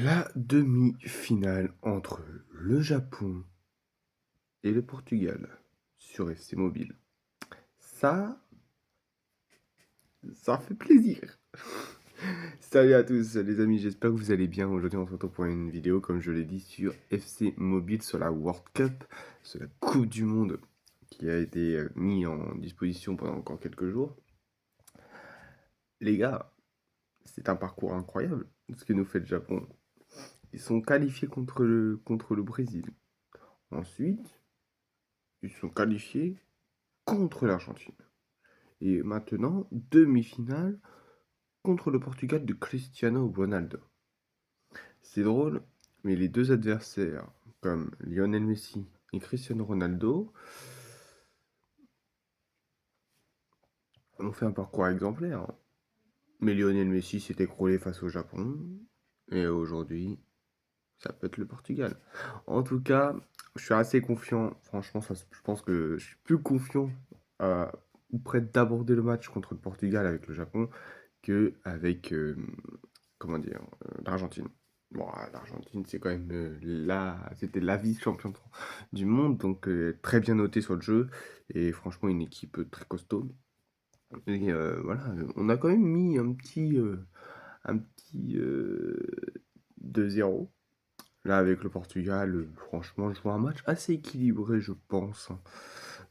La demi-finale entre le Japon et le Portugal sur FC Mobile. Ça, ça fait plaisir. Salut à tous les amis, j'espère que vous allez bien. Aujourd'hui on se retrouve pour une vidéo, comme je l'ai dit, sur FC Mobile, sur la World Cup, sur la Coupe du Monde qui a été mise en disposition pendant encore quelques jours. Les gars, c'est un parcours incroyable ce que nous fait le Japon. Ils sont qualifiés contre le Brésil. Ensuite, ils sont qualifiés contre l'Argentine. Et maintenant, demi-finale contre le Portugal de Cristiano Ronaldo. C'est drôle, mais les deux adversaires, comme Lionel Messi et Cristiano Ronaldo, ont fait un parcours exemplaire. Mais Lionel Messi s'est écroulé face au Japon, et aujourd'hui, ça peut être le Portugal. En tout cas, je suis assez confiant. Franchement, je pense que je suis plus confiant ou prêt d'aborder le match contre le Portugal avec le Japon que avec comment dire l'Argentine. Bon, l'Argentine, c'est quand même c'était la vice-championne du monde, donc très bien noté sur le jeu et franchement une équipe très costaud. Et voilà, on a quand même mis un petit 2-0. Là, avec le Portugal, franchement, je vois un match assez équilibré, je pense, hein.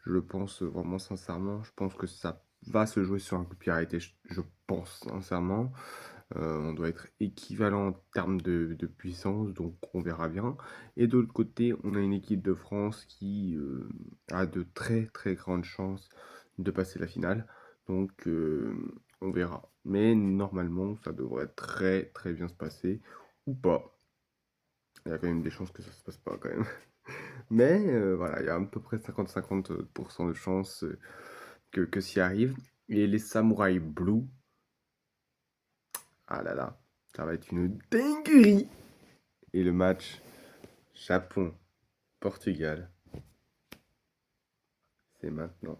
Je pense vraiment sincèrement, je pense que ça va se jouer sur un coup de pied arrêté, je pense sincèrement. On doit être équivalent en termes de puissance, donc on verra bien. Et de l'autre côté, on a une équipe de France qui a de très très grandes chances de passer la finale. Donc on verra. Mais normalement, ça devrait très très bien se passer, ou pas. Il y a quand même des chances que ça se passe pas quand même. Mais voilà, il y a à peu près 50-50% de chances que s'y arrive. Et les Samouraïs Blue, ah là là, ça va être une dinguerie. Et le match Japon-Portugal, c'est maintenant.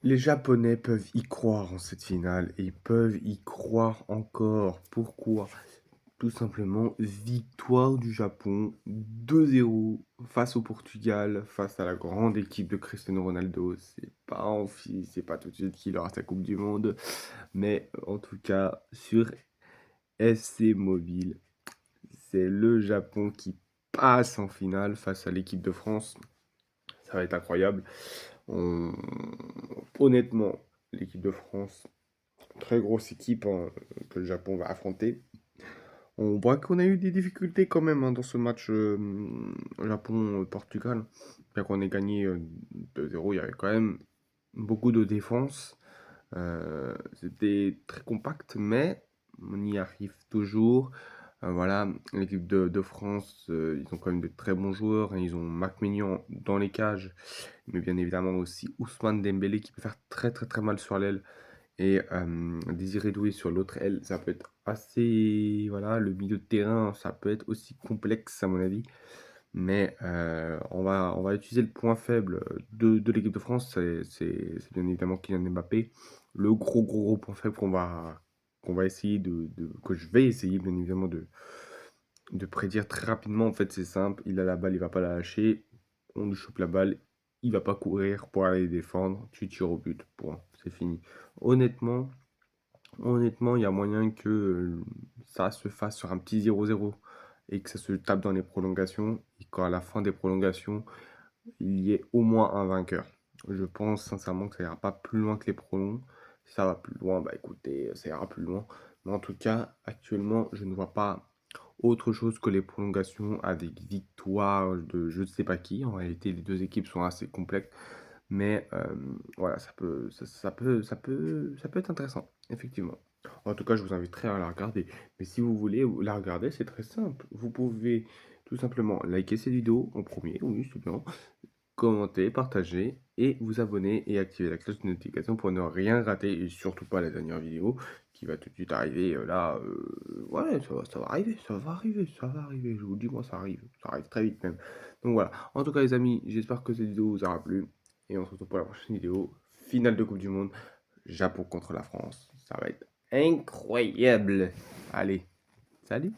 Les Japonais peuvent y croire en cette finale et ils peuvent y croire encore. Pourquoi? Tout simplement, victoire du Japon 2-0 face au Portugal, face à la grande équipe de Cristiano Ronaldo. C'est pas tout de suite qu'il aura sa Coupe du Monde, mais en tout cas, sur SC Mobile, c'est le Japon qui passe en finale face à l'équipe de France. Ça va être incroyable. On- Honnêtement, l'équipe de France, très grosse équipe hein, que le Japon va affronter. On voit qu'on a eu des difficultés quand même hein, dans ce match Japon-Portugal. Bien qu'on ait gagné 2-0, il y avait quand même beaucoup de défense. C'était très compact, mais on y arrive toujours. Voilà, l'équipe de France, ils ont quand même de très bons joueurs, hein. Ils ont Marc Maignan dans les cages, mais bien évidemment aussi Ousmane Dembélé qui peut faire très très très mal sur l'aile. Et Désiré Doué sur l'autre aile, ça peut être assez... Voilà, le milieu de terrain, ça peut être aussi complexe à mon avis. Mais on va utiliser le point faible de l'équipe de France, c'est bien évidemment Kylian Mbappé. Le gros point faible qu'on va essayer que je vais essayer bien évidemment de prédire très rapidement. En fait, c'est simple, il a la balle, il va pas la lâcher. On lui chope la balle, il va pas courir pour aller défendre. Tu tires au but, point, c'est fini. Honnêtement, honnêtement, il y a moyen que ça se fasse sur un petit 0-0 et que ça se tape dans les prolongations et qu'à la fin des prolongations, il y ait au moins un vainqueur. Je pense sincèrement que ça ira pas plus loin que les prolongs. Si ça va plus loin, bah écoutez, ça ira plus loin. Mais en tout cas, actuellement, je ne vois pas autre chose que les prolongations avec victoire de je ne sais pas qui. En réalité, les deux équipes sont assez complètes. Mais voilà, ça peut être intéressant, effectivement. En tout cas, je vous inviterai à la regarder. Mais si vous voulez la regarder, c'est très simple. Vous pouvez tout simplement liker cette vidéo en premier, oui, c'est bien, commenter, partager et vous abonner et activer la cloche de notification pour ne rien rater et surtout pas la dernière vidéo qui va tout de suite arriver là. Ouais, ça va arriver, ça va arriver, ça va arriver. Je vous dis, moi, ça arrive très vite même. Donc voilà. En tout cas, les amis, j'espère que cette vidéo vous aura plu et on se retrouve pour la prochaine vidéo. Finale de Coupe du Monde, Japon contre la France. Ça va être incroyable. Allez, salut!